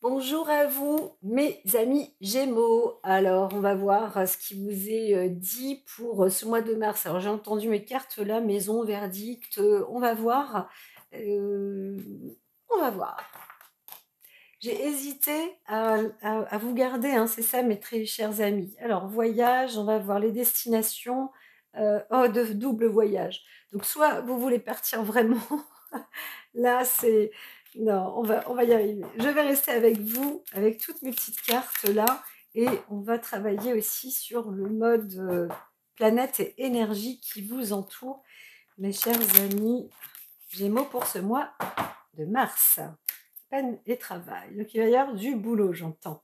Bonjour à vous, mes amis Gémeaux. Alors, on va voir ce qui vous est dit pour ce mois de mars. Alors, j'ai entendu mes cartes là, maison, verdict. On va voir. Euh, on va voir. J'ai hésité à vous garder, hein, c'est ça, mes très chers amis. Alors, voyage, on va voir les destinations. De double voyage. Donc, soit vous voulez partir vraiment. Là, c'est... Non, on va y arriver. Je vais rester avec vous, avec toutes mes petites cartes là, et on va travailler aussi sur le mode planète et énergie qui vous entoure, mes chers amis Gémeaux, pour ce mois de mars. Peine et travail. Donc, il va y avoir du boulot, j'entends.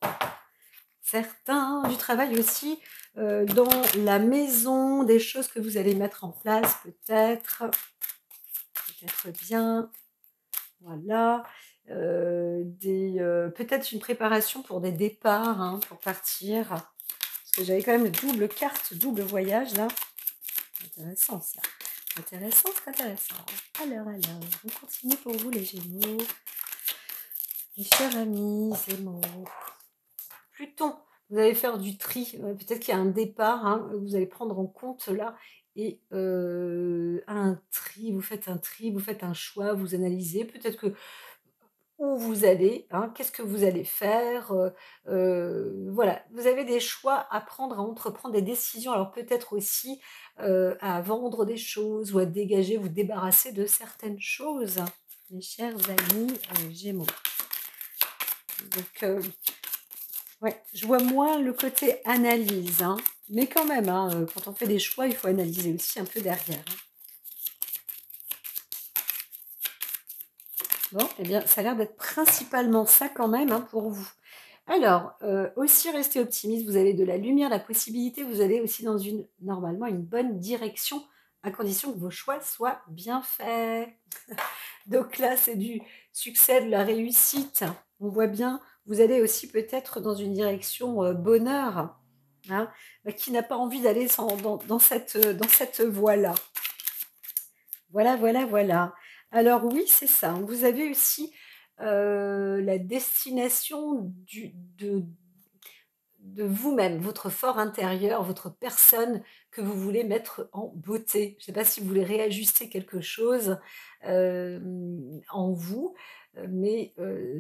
Certains, du travail aussi dans la maison, des choses que vous allez mettre en place, peut-être bien. Voilà. Peut-être une préparation pour des départs, hein, pour partir. Parce que j'avais quand même une double carte, double voyage, là. Intéressant, ça. Intéressant, c'est intéressant. Alors, on continue pour vous, les Gémeaux. Mes chers amis, Gémeaux. Pluton, vous allez faire du tri. Peut-être qu'il y a un départ, hein, vous allez prendre en compte, là. Et un tri, vous faites un choix, vous analysez. Peut-être que où vous allez, hein, qu'est-ce que vous allez faire, voilà. Vous avez des choix à prendre, à entreprendre des décisions. Alors peut-être aussi, à vendre des choses ou à dégager, vous débarrasser de certaines choses, mes chers amis, Gémeaux. Donc, ouais, je vois moins le côté analyse, hein, mais quand même, hein, quand on fait des choix, il faut analyser aussi un peu derrière, hein. Bon, eh bien, ça a l'air d'être principalement ça quand même, hein, pour vous. Alors, aussi restez optimiste, vous avez de la lumière, la possibilité, vous allez aussi dans normalement, une bonne direction, à condition que vos choix soient bien faits. Donc là, c'est du succès, de la réussite. On voit bien, vous allez aussi peut-être dans une direction bonheur, hein, qui n'a pas envie d'aller dans cette voie-là. Voilà, voilà, voilà. Alors oui, c'est ça. Vous avez aussi la destination de vous-même, votre fort intérieur, votre personne que vous voulez mettre en beauté. Je ne sais pas si vous voulez réajuster quelque chose en vous, mais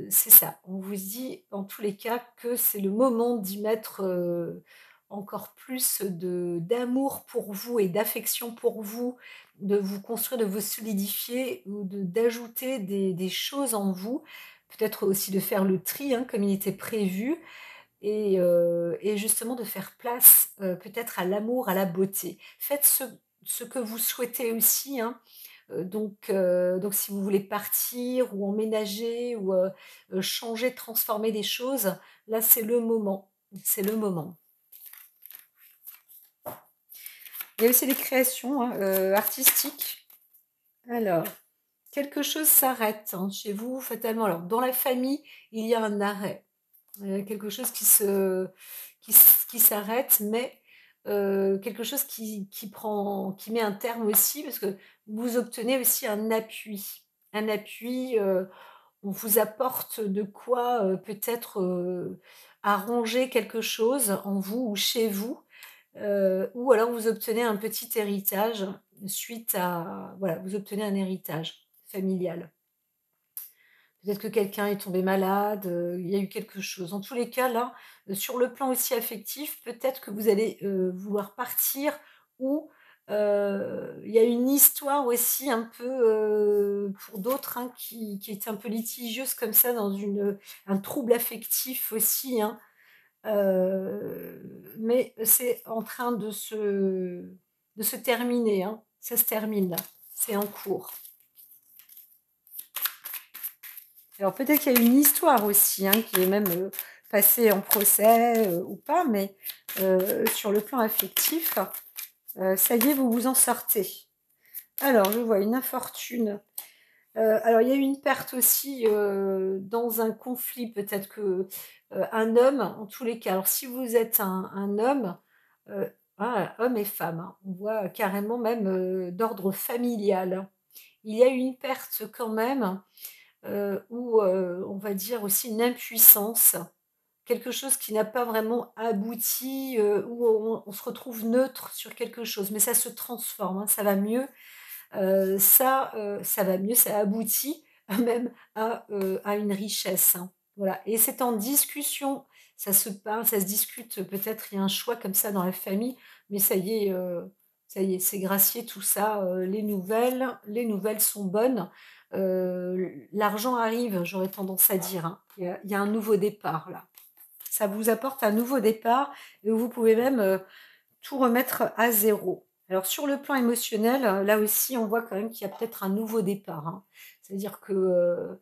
c'est ça. On vous dit en tous les cas que c'est le moment d'y mettre encore plus d'amour pour vous et d'affection pour vous, de vous construire, de vous solidifier ou d'ajouter des choses en vous. Peut-être aussi de faire le tri, hein, comme il était prévu, et justement de faire place peut-être à l'amour, à la beauté. Faites ce que vous souhaitez aussi, hein. Donc si vous voulez partir ou emménager ou changer, transformer des choses, là c'est le moment. C'est le moment. Il y a aussi les créations, hein, artistiques. Alors, quelque chose s'arrête, hein, chez vous, fatalement. Alors, dans la famille, il y a un arrêt. Quelque chose qui s'arrête, mais quelque chose qui met un terme aussi, parce que vous obtenez aussi un appui. Un appui, on vous apporte de quoi peut-être arranger quelque chose en vous ou chez vous, ou alors vous obtenez un petit héritage suite à... Voilà, vous obtenez un héritage familial. Peut-être que quelqu'un est tombé malade, il y a eu quelque chose. En tous les cas, là, sur le plan aussi affectif, peut-être que vous allez vouloir partir, ou il y a une histoire aussi un peu, pour d'autres, hein, qui est un peu litigieuse comme ça, dans un trouble affectif aussi, hein. Mais c'est en train de se terminer, hein. Ça se termine là, c'est en cours. Alors peut-être qu'il y a une histoire aussi, hein, qui est même passée en procès ou pas, mais sur le plan affectif, ça y est, vous vous en sortez. Alors, je vois une infortune. Alors, il y a eu une perte aussi dans un conflit, peut-être que un homme, en tous les cas. Alors, si vous êtes un homme, homme et femme, hein, on voit carrément même d'ordre familial. Il y a eu une perte quand même ou on va dire aussi une impuissance, quelque chose qui n'a pas vraiment abouti, où on se retrouve neutre sur quelque chose, mais ça se transforme, hein, ça va mieux, ça va mieux, ça aboutit même à une richesse, hein. Voilà et c'est en discussion, ça se parle, ça se discute, peut-être il y a un choix comme ça dans la famille, mais ça y est, c'est gracié tout ça, les nouvelles sont bonnes, l'argent arrive, j'aurais tendance à dire, hein. Il y a un nouveau départ là. Ça vous apporte un nouveau départ et vous pouvez même, tout remettre à zéro. Alors sur le plan émotionnel, là aussi on voit quand même qu'il y a peut-être un nouveau départ, hein. C'est-à-dire que,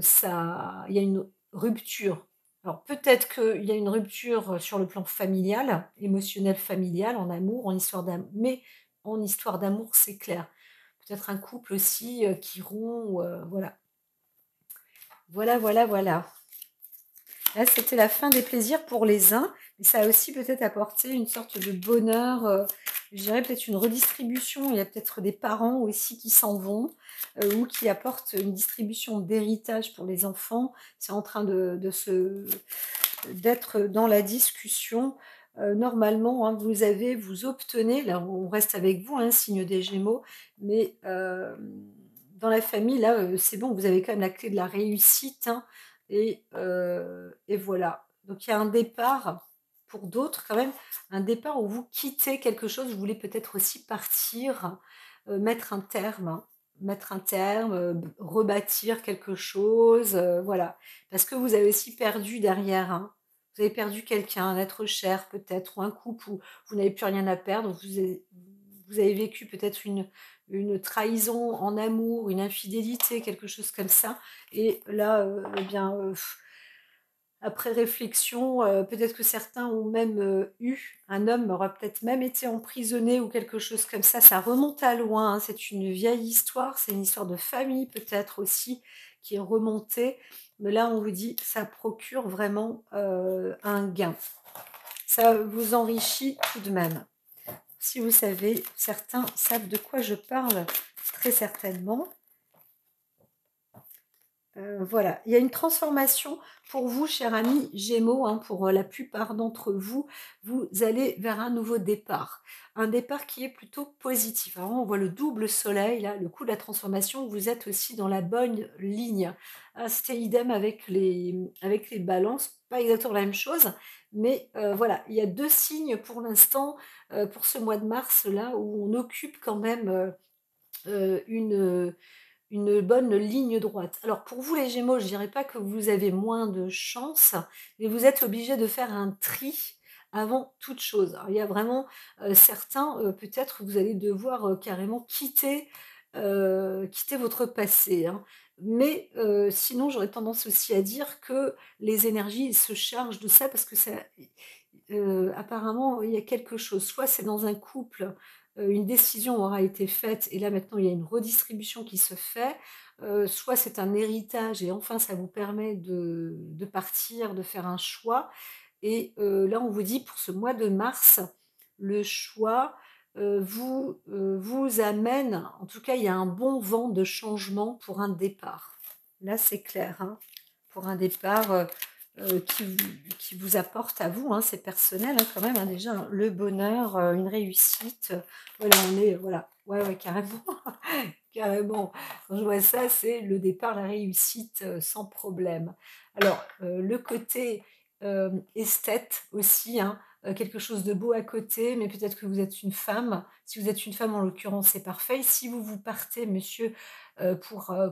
ça il y a une rupture. Alors peut-être qu'il y a une rupture sur le plan familial, émotionnel familial, en amour, en histoire d'amour. Mais en histoire d'amour, c'est clair. Peut-être un couple aussi, qui rompt, voilà. Voilà, voilà, voilà. Là, c'était la fin des plaisirs pour les uns, mais ça a aussi peut-être apporté une sorte de bonheur, je dirais peut-être une redistribution. Il y a peut-être des parents aussi qui s'en vont, ou qui apportent une distribution d'héritage pour les enfants. C'est en train d'être dans la discussion. Normalement, hein, vous obtenez, là on reste avec vous, hein, signe des Gémeaux, mais dans la famille, là, c'est bon, vous avez quand même la clé de la réussite, hein, et voilà. Donc il y a un départ, pour d'autres quand même, un départ où vous quittez quelque chose, vous voulez peut-être aussi partir, mettre un terme, hein, rebâtir quelque chose, voilà. Parce que vous avez aussi perdu derrière, hein. Vous avez perdu quelqu'un, un être cher peut-être, ou un couple où vous n'avez plus rien à perdre, vous avez vécu peut-être une trahison en amour, une infidélité, quelque chose comme ça. Et là, eh bien, après réflexion, peut-être que certains ont même un homme aura peut-être même été emprisonné ou quelque chose comme ça remonte à loin, hein, c'est une vieille histoire, c'est une histoire de famille peut-être aussi qui est remontée, mais là on vous dit ça procure vraiment un gain. Ça vous enrichit tout de même. Si vous savez, certains savent de quoi je parle très certainement. Voilà, il y a une transformation pour vous, cher ami Gémeaux, hein, pour la plupart d'entre vous, vous allez vers un nouveau départ. Un départ qui est plutôt positif. Alors, on voit le double soleil, là, le coup de la transformation, vous êtes aussi dans la bonne ligne. Ah, c'était idem avec les balances, pas exactement la même chose, mais voilà, il y a deux signes pour l'instant, pour ce mois de mars, là, où on occupe quand même une bonne ligne droite. Alors pour vous les Gémeaux, je dirais pas que vous avez moins de chance, mais vous êtes obligés de faire un tri avant toute chose. Alors il y a vraiment, certains, peut-être vous allez devoir, carrément quitter votre passé, hein. Mais, sinon j'aurais tendance aussi à dire que les énergies se chargent de ça parce que ça apparemment il y a quelque chose. Soit c'est dans un couple, une décision aura été faite et là maintenant il y a une redistribution qui se fait, soit c'est un héritage et enfin ça vous permet de partir, de faire un choix et là on vous dit pour ce mois de mars, le choix, vous amène en tout cas il y a un bon vent de changement pour un départ. Là c'est clair, hein, pour un départ, qui vous apporte à vous, hein, c'est personnel, hein, quand même, hein, déjà, hein, le bonheur, une réussite, voilà, voilà, ouais, ouais, carrément, carrément. Quand je vois ça, c'est le départ, la réussite, sans problème. Alors, le côté, esthète aussi, hein, quelque chose de beau à côté, mais peut-être que vous êtes une femme. Si vous êtes une femme, en l'occurrence, c'est parfait. Si vous partez, monsieur,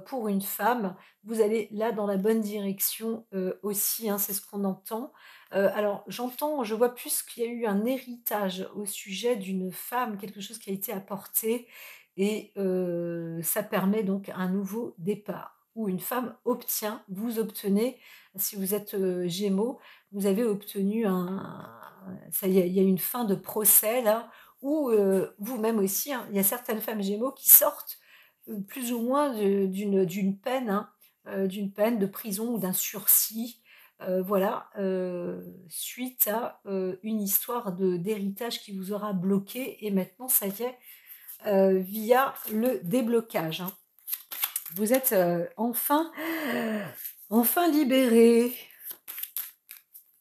pour une femme, vous allez là dans la bonne direction, aussi, hein, c'est ce qu'on entend. Alors je vois plus qu'il y a eu un héritage au sujet d'une femme, quelque chose qui a été apporté et ça permet donc un nouveau départ où une femme obtient, vous obtenez, si vous êtes, Gémeaux, vous avez obtenu ça y est, il y a une fin de procès là, ou vous-même aussi, hein, il y a certaines femmes Gémeaux qui sortent, plus ou moins d'une peine, hein, d'une peine de prison ou d'un sursis, voilà, suite à, une histoire d'héritage qui vous aura bloqué et maintenant ça y est, via le déblocage, hein. Vous êtes enfin libéré.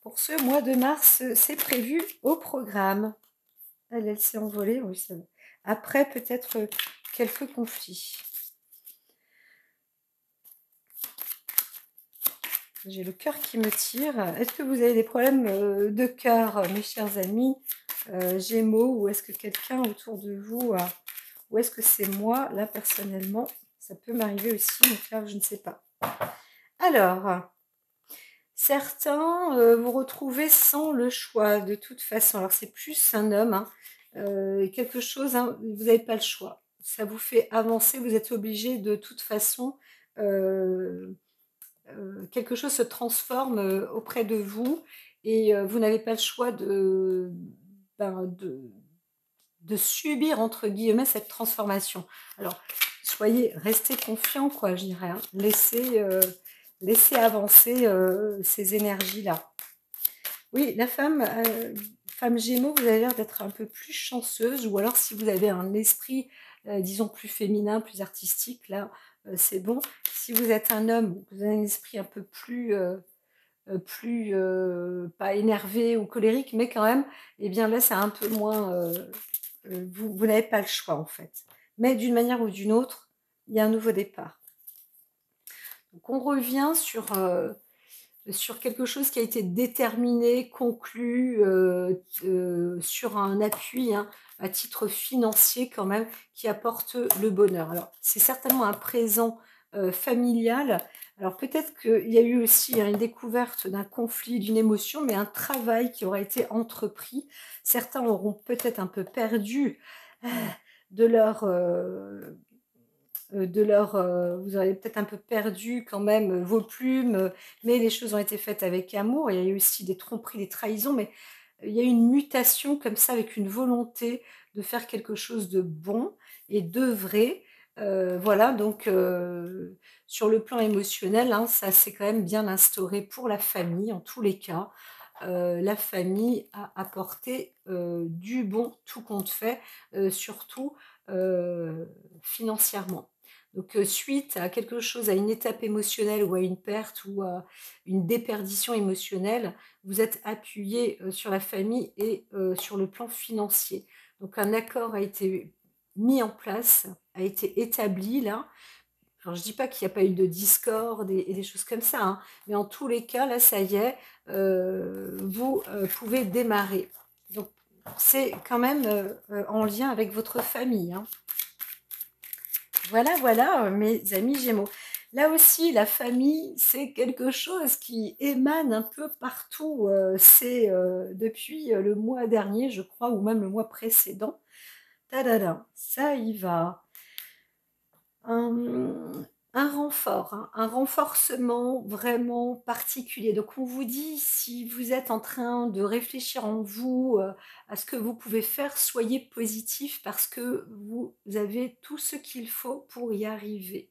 Pour ce mois de mars, c'est prévu au programme. Elle s'est envolée, oui, ça va. Après, peut-être quelques conflits. J'ai le cœur qui me tire. Est-ce que vous avez des problèmes de cœur, mes chers amis Gémeaux, ou est-ce que quelqu'un autour de vous ou est-ce que c'est moi, là, personnellement? Ça peut m'arriver aussi, donc là, je ne sais pas. Alors, certains vous retrouvez sans le choix, de toute façon. Alors, c'est plus un homme, hein, quelque chose, hein, vous n'avez pas le choix. Ça vous fait avancer, vous êtes obligé de toute façon, quelque chose se transforme auprès de vous et vous n'avez pas le choix ben, de subir, entre guillemets, cette transformation. Alors, restez confiants, quoi, je dirais. Hein. Laissez avancer ces énergies-là. Oui, la femme Gémeaux, vous avez l'air d'être un peu plus chanceuse, ou alors si vous avez un esprit, disons, plus féminin, plus artistique, là, c'est bon. Si vous êtes un homme, vous avez un esprit un peu plus pas énervé ou colérique, mais quand même, eh bien là, c'est un peu moins... vous n'avez pas le choix, en fait. Mais d'une manière ou d'une autre, il y a un nouveau départ. Donc, on revient sur quelque chose qui a été déterminé, conclu, sur un appui, hein, à titre financier quand même, qui apporte le bonheur. Alors, c'est certainement un présent familial. Alors, peut-être qu'il y a eu aussi, hein, une découverte d'un conflit, d'une émotion, mais un travail qui aura été entrepris. Certains auront peut-être un peu perdu de leur vous aurez peut-être un peu perdu quand même vos plumes, mais les choses ont été faites avec amour. Il y a eu aussi des tromperies, des trahisons, mais il y a eu une mutation comme ça, avec une volonté de faire quelque chose de bon et d'œuvrer. Voilà, donc sur le plan émotionnel, hein, ça s'est quand même bien instauré pour la famille, en tous les cas. La famille a apporté du bon, tout compte fait, surtout financièrement. Donc, suite à quelque chose, à une étape émotionnelle ou à une perte ou à une déperdition émotionnelle, vous êtes appuyé sur la famille et sur le plan financier. Donc, un accord a été mis en place, a été établi là. Alors, je dis pas qu'il n'y a pas eu de discorde et des choses comme ça, hein, mais en tous les cas, là, ça y est, vous pouvez démarrer. Donc, c'est quand même en lien avec votre famille, hein. Voilà, voilà, mes amis Gémeaux. Là aussi, la famille, c'est quelque chose qui émane un peu partout. C'est depuis le mois dernier, je crois, ou même le mois précédent. Tadada, ça y va. Un, un renfort, hein, un renforcement vraiment particulier. Donc, on vous dit, si vous êtes en train de réfléchir en vous à ce que vous pouvez faire, soyez positif parce que vous avez tout ce qu'il faut pour y arriver.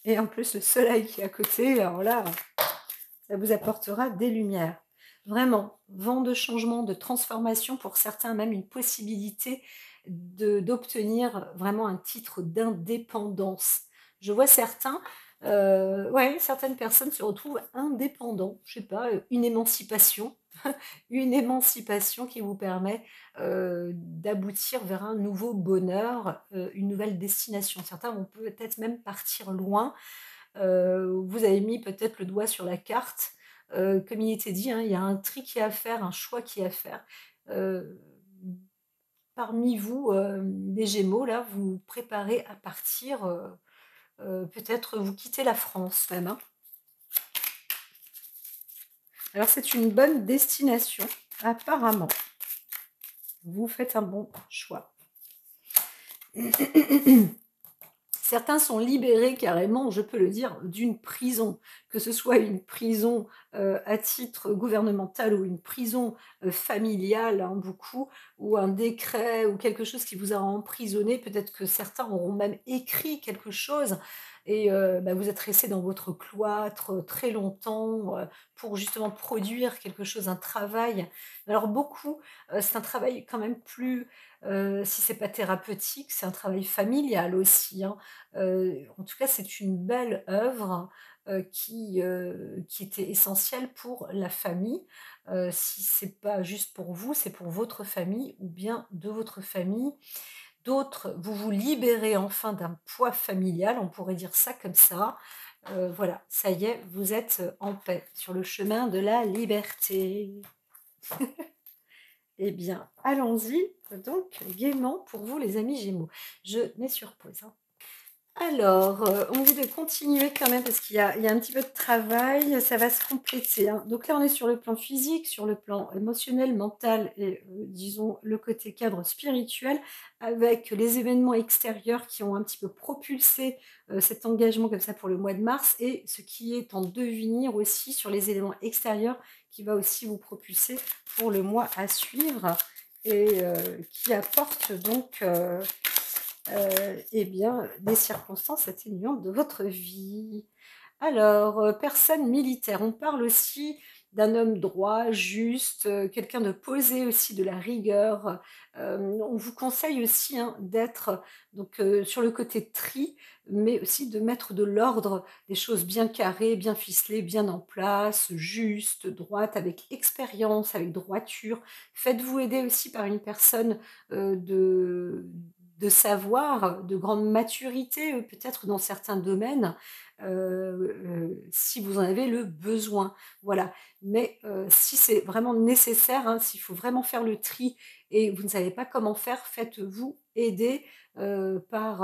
Et en plus, le soleil qui est à côté, alors là, ça vous apportera des lumières. Vraiment, vent de changement, de transformation, pour certains même une possibilité d'obtenir vraiment un titre d'indépendance. Je vois certains, ouais, certaines personnes se retrouvent indépendants, je sais pas, une émancipation qui vous permet d'aboutir vers un nouveau bonheur, une nouvelle destination. Certains vont peut-être même partir loin. Vous avez mis peut-être le doigt sur la carte. Comme il était dit, hein, il y a un tri qui est à faire, un choix qui est à faire. Euh, Parmi vous, les Gémeaux, là, vous vous préparez à partir, peut-être vous quittez la France même, hein. Alors c'est une bonne destination, apparemment. Vous faites un bon choix. Certains sont libérés carrément, je peux le dire, d'une prison, que ce soit une prison à titre gouvernemental ou une prison familiale, hein, beaucoup, ou un décret ou quelque chose qui vous a emprisonné. Peut-être que certains auront même écrit quelque chose. et bah, vous êtes resté dans votre cloître, très longtemps, pour justement produire quelque chose, un travail. Alors beaucoup, c'est un travail quand même plus, si c'est pas thérapeutique, c'est un travail familial aussi, hein. En tout cas, c'est une belle œuvre, qui était essentielle pour la famille. Si c'est pas juste pour vous, c'est pour votre famille ou bien de votre famille. D'autres, vous vous libérez enfin d'un poids familial, on pourrait dire ça comme ça. Voilà, ça y est, vous êtes, en paix, sur le chemin de la liberté. Eh bien, allons-y donc gaiement pour vous les amis Gémeaux. Je mets sur pause, hein. Alors, on me dit de continuer quand même parce qu'il y a un petit peu de travail, ça va se compléter, hein. Donc là, on est sur le plan physique, sur le plan émotionnel, mental et disons le côté cadre spirituel avec les événements extérieurs qui ont un petit peu propulsé, cet engagement comme ça pour le mois de mars et ce qui est en devenir aussi sur les éléments extérieurs qui va aussi vous propulser pour le mois à suivre et qui apporte donc, eh bien, des circonstances atténuantes de votre vie. Alors, personne militaire, on parle aussi d'un homme droit, juste, quelqu'un de posé aussi, de la rigueur. On vous conseille aussi, hein, d'être donc sur le côté tri, mais aussi de mettre de l'ordre, des choses bien carrées, bien ficelées, bien en place, justes, droites, avec expérience, avec droiture. Faites-vous aider aussi par une personne, de savoir, de grande maturité, peut-être dans certains domaines, si vous en avez le besoin. Voilà. Mais si c'est vraiment nécessaire, hein, s'il faut vraiment faire le tri et vous ne savez pas comment faire, faites-vous aider par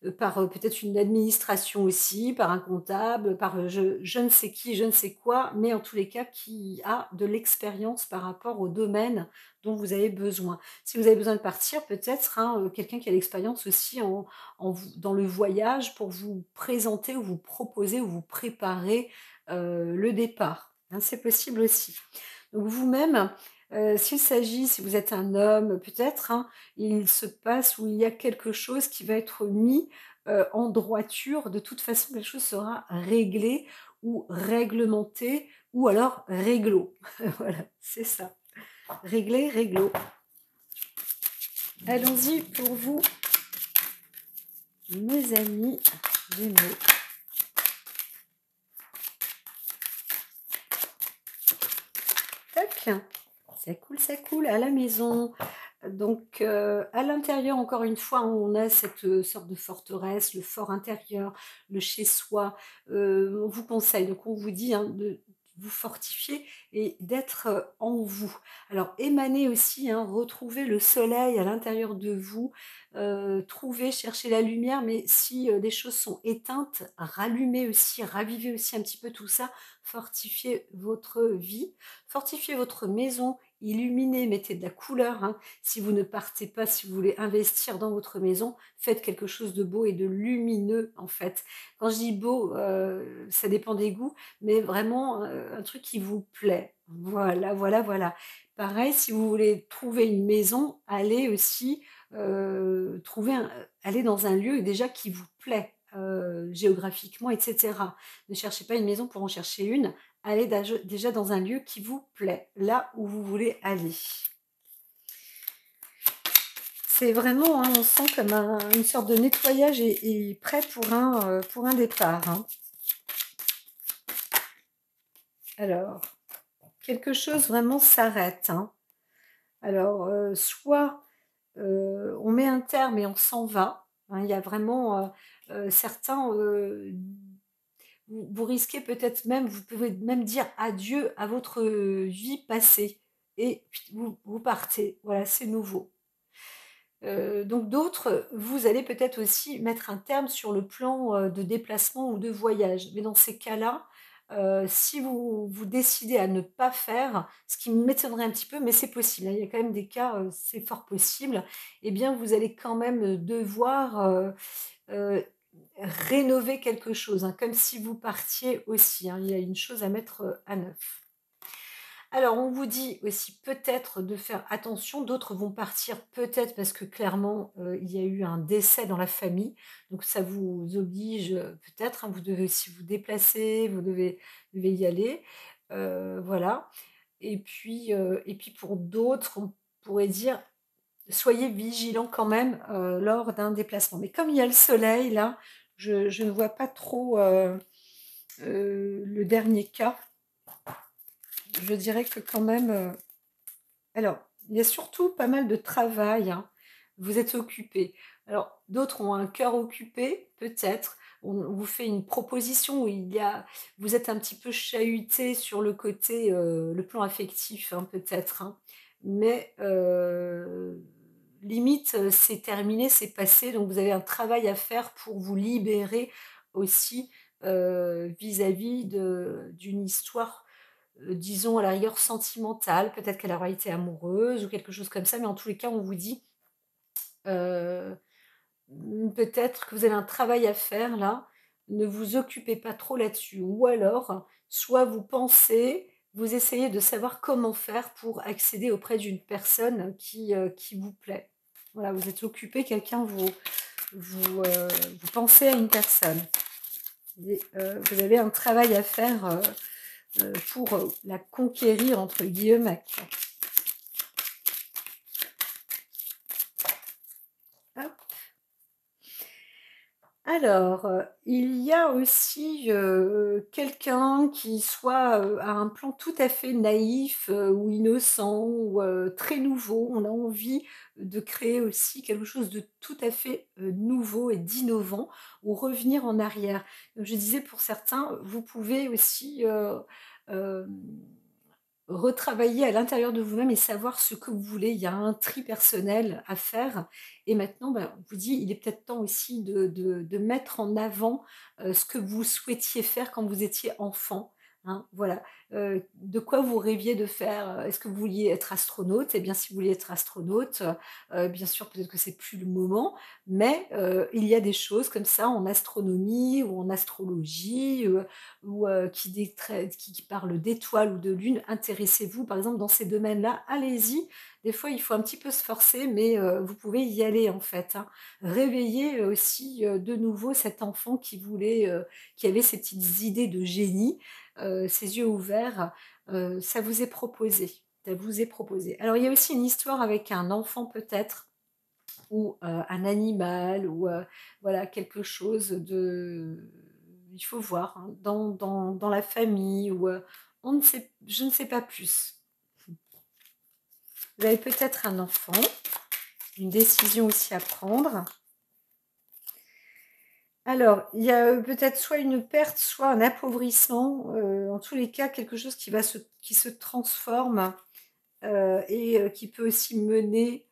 peut-être une administration aussi, par un comptable, par je ne sais qui, je ne sais quoi, mais en tous les cas qui a de l'expérience par rapport au domaine dont vous avez besoin. Si vous avez besoin de partir, peut-être hein, quelqu'un qui a l'expérience aussi dans le voyage pour vous présenter ou vous proposer ou vous préparer le départ, hein, c'est possible aussi. Donc vous-même, s'il s'agit, si vous êtes un homme peut-être, hein, il se passe ou il y a quelque chose qui va être mis, en droiture. De toute façon, quelque chose sera réglé ou réglementé ou alors réglo. Voilà, c'est ça. Réglé, réglo. Allons-y pour vous, mes amis Gémeaux. Tac. Ça coule à la maison. Donc, à l'intérieur, encore une fois, on a cette sorte de forteresse, le fort intérieur, le chez-soi. On vous conseille, donc on vous dit hein, de vous fortifier et d'être en vous. Alors, émanez aussi, hein, retrouvez le soleil à l'intérieur de vous, trouvez, cherchez la lumière, mais si des choses sont éteintes, rallumez aussi, ravivez aussi un petit peu tout ça, fortifiez votre vie, fortifiez votre maison, illuminez, mettez de la couleur, hein. Si vous ne partez pas, si vous voulez investir dans votre maison, faites quelque chose de beau et de lumineux en fait. Quand je dis beau, ça dépend des goûts, mais vraiment un truc qui vous plaît. Voilà, voilà, voilà. Pareil, si vous voulez trouver une maison, allez aussi allez dans un lieu déjà qui vous plaît géographiquement, etc. Ne cherchez pas une maison pour en chercher une. Allez déjà dans un lieu qui vous plaît, là où vous voulez aller. C'est vraiment, hein, on sent comme une sorte de nettoyage et prêt pour un départ. Hein. Alors, quelque chose vraiment s'arrête. Hein. Alors, soit on met un terme et on s'en va. Hein, il y a vraiment certains, vous risquez peut-être même, vous pouvez même dire adieu à votre vie passée et vous partez. Voilà, c'est nouveau. Donc d'autres, vous allez peut-être aussi mettre un terme sur le plan, de déplacement ou de voyage. Mais dans ces cas-là, si vous décidez à ne pas faire, ce qui m'étonnerait un petit peu, mais c'est possible, hein, il y a quand même des cas, c'est fort possible, eh bien vous allez quand même, devoir, heu, rénover quelque chose, hein, comme si vous partiez aussi, hein. Il y a une chose à mettre, à neuf. Alors, on vous dit aussi peut-être de faire attention, d'autres vont partir peut-être parce que clairement, il y a eu un décès dans la famille, donc ça vous oblige, peut-être, hein, vous devez aussi vous déplacer, vous devez y aller, voilà et puis pour d'autres, on pourrait dire: «Soyez vigilants quand même, lors d'un déplacement». Mais comme il y a le soleil là, je ne vois pas trop, le dernier cas. Je dirais que quand même, alors, il y a surtout pas mal de travail, hein. Vous êtes occupés. Alors, d'autres ont un cœur occupé, peut-être. On vous fait une proposition où vous êtes un petit peu chahutés sur le côté, le plan affectif, hein, peut-être, hein. Mais, limite, c'est terminé, c'est passé, donc vous avez un travail à faire pour vous libérer aussi, vis-à-vis d'une histoire disons à la rigueur sentimentale, peut-être qu'elle aura été amoureuse ou quelque chose comme ça, mais en tous les cas, on vous dit, heu, peut-être que vous avez un travail à faire là, ne vous occupez pas trop là-dessus. Ou alors, soit vous pensez, vous essayez de savoir comment faire pour accéder auprès d'une personne qui vous plaît. Voilà, vous êtes occupé, quelqu'un vous pensez à une personne et vous avez un travail à faire, pour, la «conquérir» entre guillemets, quoi. Hop. Alors, il y a aussi, quelqu'un qui soit, a un plan tout à fait naïf, ou innocent ou, très nouveau. On a envie de créer aussi quelque chose de tout à fait, nouveau et d'innovant ou revenir en arrière. Comme je disais pour certains, vous pouvez aussi, hem retravailler à l'intérieur de vous-même et savoir ce que vous voulez. Il y a un tri personnel à faire et maintenant, ben, on vous dit, il est peut-être temps aussi de mettre en avant, ce que vous souhaitiez faire quand vous étiez enfant, hein. Voilà, de quoi vous rêviez de faire, est-ce que vous vouliez être astronaute? Eh bien, si vous vouliez être astronaute, bien sûr, peut-être que c'est plus le moment, mais il y a des choses comme ça en astronomie ou en astrologie, ou qui parlent d'étoiles ou de lune, intéressez-vous par exemple dans ces domaines-là, allez-y. Des fois, il faut un petit peu se forcer, mais vous pouvez y aller en fait, hein. Réveillez aussi, de nouveau cet enfant qui avait ces petites idées de génie, ses yeux ouverts, ça vous est proposé, ça vous est proposé. Alors il y a aussi une histoire avec un enfant peut-être ou un animal ou voilà quelque chose de il faut voir, hein, dans la famille ou on ne sait je ne sais pas plus. Vous avez peut-être un enfant, une décision aussi à prendre. Alors, il y a, peut-être soit une perte, soit un appauvrissement, en tous les cas quelque chose qui se transforme, et qui peut aussi mener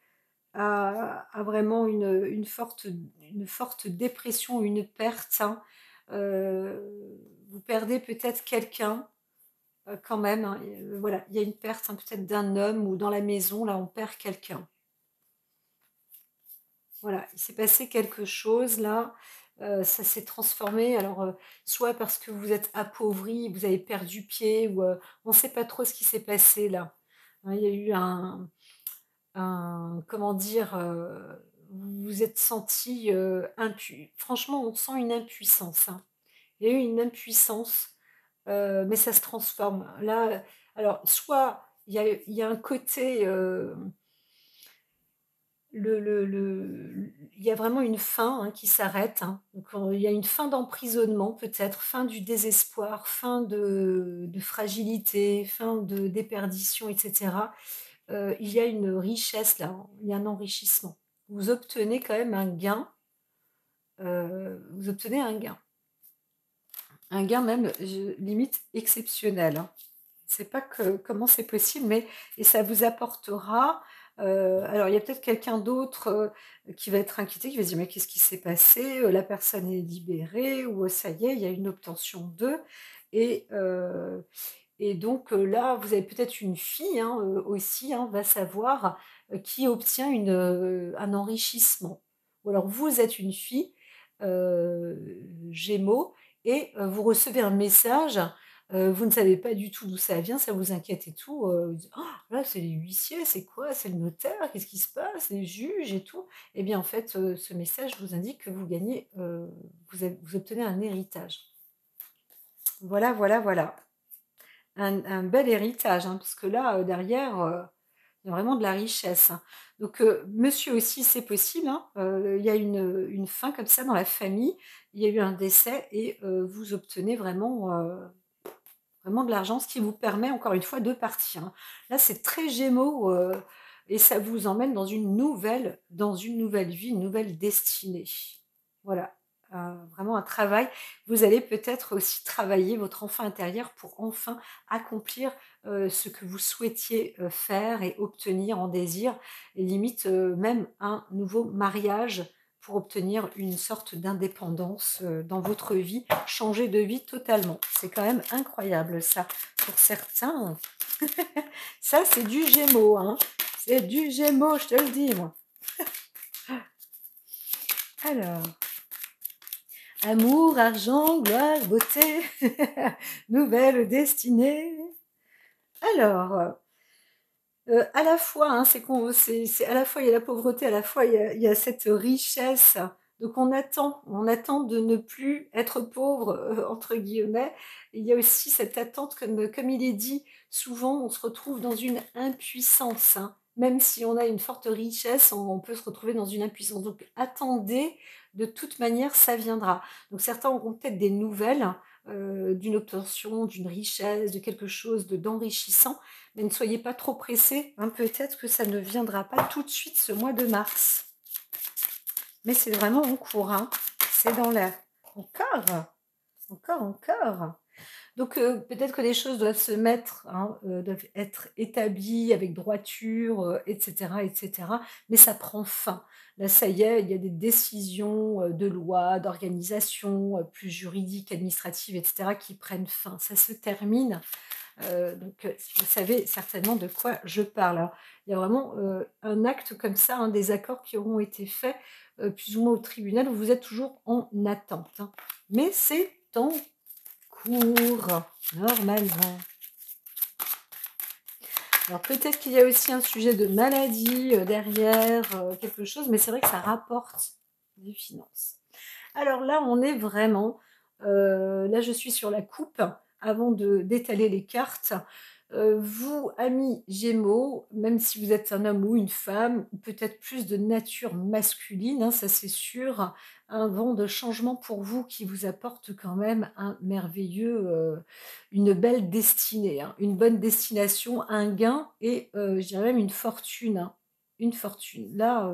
à vraiment une forte dépression, une perte, hein. Vous perdez peut-être quelqu'un, quand même, hein, et voilà, il y a une perte, hein, peut-être d'un homme ou dans la maison, là, on perd quelqu'un. Voilà, il s'est passé quelque chose là, ça s'est transformé alors, soit parce que vous êtes appauvri, vous avez perdu pied ou, on ne sait pas trop ce qui s'est passé là. Hein, il y a eu comment dire? Vous vous êtes senti franchement, on sent une impuissance, hein. Il y a eu une impuissance, mais ça se transforme. Là, alors soit il y a un côté, il y a vraiment une fin, hein, qui s'arrête, hein. Donc, il y a une fin d'emprisonnement peut-être, fin du désespoir, fin de fragilité, fin de déperdition et cetera. Il y a une richesse là, hein, il y a un enrichissement. Vous obtenez quand même un gain, vous obtenez un gain. Un gain même, je limite exceptionnel, hein. Je sais pas comment c'est possible, mais et ça vous apportera, alors il y a peut-être quelqu'un d'autre, qui va être inquiété, qui va se dire: «Mais qu'est-ce qui s'est passé? La personne est libérée» ou «Ça y est, il y a une obtention de» et heu et donc là, vous avez peut-être une fille, hein, aussi, hein, va savoir, qui obtient un enrichissement. Ou alors vous êtes une fille, Gémeaux et vous recevez un message, vous ne savez pas du tout d'où ça vient, ça vous inquiète et tout, vous dites: «Oh là, c'est les huissiers, c'est quoi? C'est le notaire? Qu'est-ce qui se passe? Les juges et tout?» et bien, en fait, ce message vous indique que vous gagnez, vous obtenez un héritage. Voilà, voilà, voilà. Un bel héritage, hein, parce que là, derrière, il y a vraiment de la richesse, hein. Donc, monsieur aussi, c'est possible, hein, il y a une fin comme ça dans la famille, il y a eu un décès et vous obtenez vraiment de l'argent, ce qui vous permet encore une fois de partir, hein. Là, c'est très Gémeaux, et ça vous emmène dans une nouvelle vie, une nouvelle destinée. Voilà, vraiment un travail. Vous allez peut-être aussi travailler votre enfant intérieur pour enfin accomplir, ce que vous souhaitiez, faire et obtenir en désir et limite, même un nouveau mariage pour obtenir une sorte d'indépendance, dans votre vie, changer de vie totalement. C'est quand même incroyable ça. Pour certains, ça c'est du Gémeaux, hein. C'est du Gémeaux, je te le dis moi. Alors, amour, argent, gloire, beauté, nouvelle destinée. Alors, à la fois, hein, c'est à la fois il y a la pauvreté, à la fois il y a cette richesse. Donc on attend de ne plus être pauvre, entre guillemets. Il y a aussi cette attente comme il est dit, souvent on se retrouve dans une impuissance, hein. Même si on a une forte richesse, on peut se retrouver dans une impuissance. Donc attendez, de toute manière ça viendra. Donc certains auront peut-être des nouvelles, d'une obtention, d'une richesse, de quelque chose d'enrichissant. Mais ne soyez pas trop pressés, hein, peut-être que ça ne viendra pas tout de suite ce mois de mars. Mais c'est vraiment en cours, hein. C'est dans l'air. Encore, encore, encore. Donc peut-être que les choses doivent se mettre, hein, doivent être établies avec droiture, etc., etc. Mais ça prend fin. Là, ça y est, il y a des décisions de loi, d'organisation, plus juridiques, administratives, etc., qui prennent fin. Ça se termine. Donc, vous savez certainement de quoi je parle. Alors, il y a vraiment, un acte comme ça, hein, des accords qui auront été faits, plus ou moins au tribunal où vous êtes toujours en attente, hein. Mais c'est en cours, normalement. Alors peut-être qu'il y a aussi un sujet de maladie, derrière, quelque chose, mais c'est vrai que ça rapporte des finances. Alors là, on est vraiment, là je suis sur la coupe, avant de d'étaler les cartes. Vous, amis Gémeaux, même si vous êtes un homme ou une femme, peut-être plus de nature masculine, hein, ça c'est sûr, un vent de changement pour vous qui vous apporte quand même un merveilleux, une belle destinée, hein, une bonne destination, un gain et je dirais même une fortune, hein, une fortune. Là,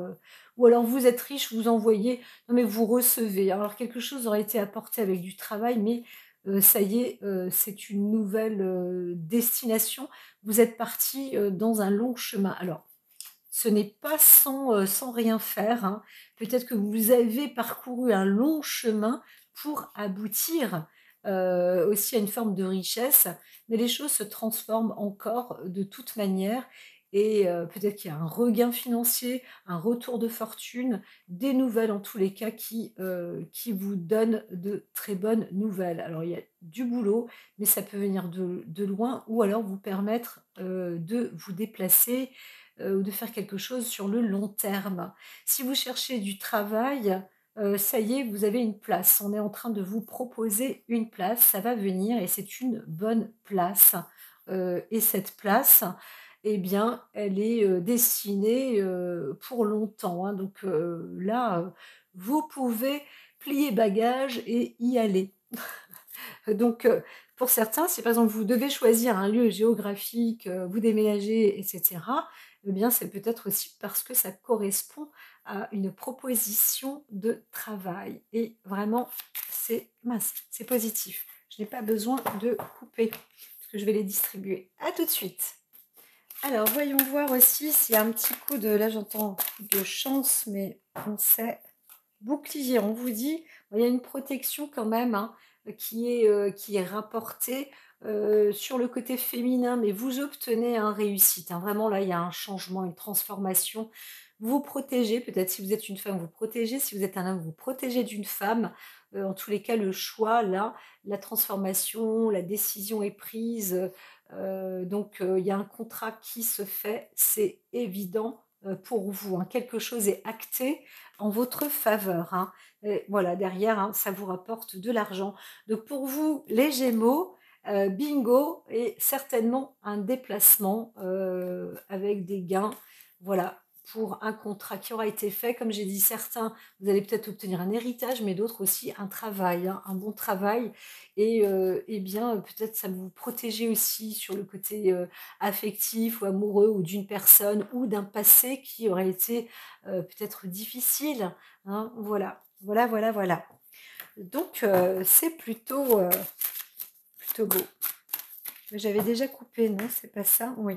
ou alors vous êtes riche, vous envoyez non, mais vous recevez. Alors quelque chose aurait été apporté avec du travail, mais ça y est, c'est une nouvelle, destination. Vous êtes parti dans un long chemin. Alors, ce n'est pas sans rien faire, hein. Peut-être que vous avez parcouru un long chemin pour aboutir, aussi à une forme de richesse, mais les choses se transforment encore de toute manière et peut-être qu'il y a un regain financier, un retour de fortune, des nouvelles en tous les cas qui vous donnent de très bonnes nouvelles. Alors il y a du boulot, mais ça peut venir de loin ou alors vous permettre, de vous déplacer, ou de faire quelque chose sur le long terme. Si vous cherchez du travail, ça y est, vous avez une place. On est en train de vous proposer une place, ça va venir et c'est une bonne place. Et cette place, eh bien, elle est, destinée, pour longtemps, hein. Donc, là, vous pouvez plier bagages et y aller. Donc, pour certains, si par exemple vous devez choisir un lieu géographique, vous déménagez et cetera, eh bien c'est peut-être aussi parce que ça correspond à une proposition de travail et vraiment c'est mince, c'est positif. Je n'ai pas besoin de couper parce que je vais les distribuer. À tout de suite. Alors voyons voir aussi s'il y a un petit coup de là j'entends de chance, mais on sait bouclier, on vous dit, il y a une protection quand même, hein, qui est rapportée, sur le côté féminin, mais vous obtenez un réussite, hein. Vraiment là, il y a un changement, une transformation. vous protégez, peut-être si vous êtes une femme, vous protégez, si vous êtes un homme, vous protégez d'une femme. En tous les cas, le choix, là, la transformation, la décision est prise, donc il y a un contrat qui se fait, c'est évident, pour vous, hein. Quelque chose est acté en votre faveur, hein. Et voilà, derrière, hein, ça vous rapporte de l'argent. Donc pour vous, les Gémeaux, bingo et certainement un déplacement, avec des gains, voilà, pour un contrat qui aura été fait. Comme j'ai dit, certains, vous allez peut-être obtenir un héritage, mais d'autres aussi un travail, hein, un bon travail et bien, peut-être ça vous protéger aussi sur le côté, affectif ou amoureux ou d'une personne ou d'un passé qui aurait été, peut-être difficile, hein. Voilà, voilà, voilà, voilà. Donc c'est plutôt beau. J'avais déjà coupé, non, c'est pas ça? Oui.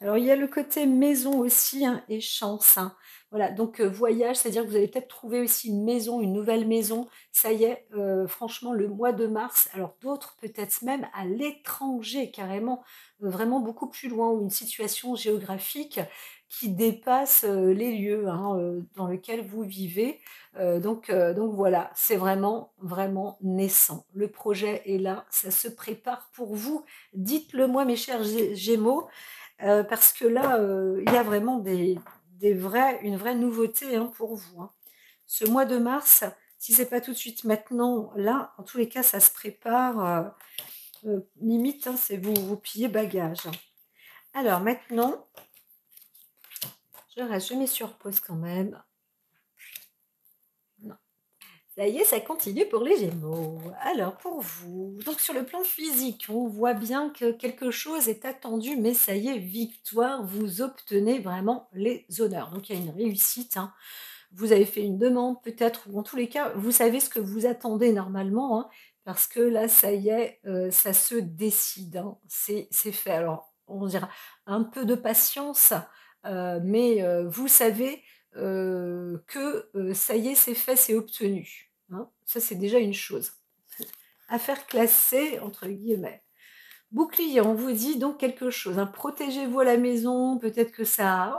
Alors il y a le côté maison aussi, hein, et chance, hein. Voilà, donc voyage, c'est-à-dire que vous allez peut-être trouver aussi une maison, une nouvelle maison. Ça y est, franchement, le mois de mars, alors d'autres peut-être même à l'étranger carrément, vraiment beaucoup plus loin ou une situation géographique qui dépasse, les lieux, hein, dans lesquels vous vivez. Donc voilà, c'est vraiment, vraiment naissant. Le projet est là, ça se prépare pour vous. Dites-le moi mes chers Gémeaux, parce que là, il y a vraiment une vraie nouveauté, hein, pour vous, hein. Ce mois de mars, si c'est pas tout de suite maintenant, là, en tous les cas, ça se prépare, limite, hein, c'est vous pliez bagages, hein. Alors maintenant, je mets sur pause quand même. Non. Ça y est, ça continue pour les Gémeaux. Alors pour vous, donc sur le plan physique, on voit bien que quelque chose est attendu, mais ça y est, victoire, vous obtenez vraiment les honneurs. Donc il y a une réussite, hein. Vous avez fait une demande peut-être, ou en tous les cas, vous savez ce que vous attendez normalement, hein, parce que là, ça y est, ça se décide, hein. C'est fait. Alors, on dira un peu de patience, mais vous savez que ça y est, c'est fait, c'est obtenu, hein. Ça, c'est déjà une chose. Affaire classée, entre guillemets. Bouclier, on vous dit donc quelque chose, hein. Protégez-vous à la maison, peut-être que ça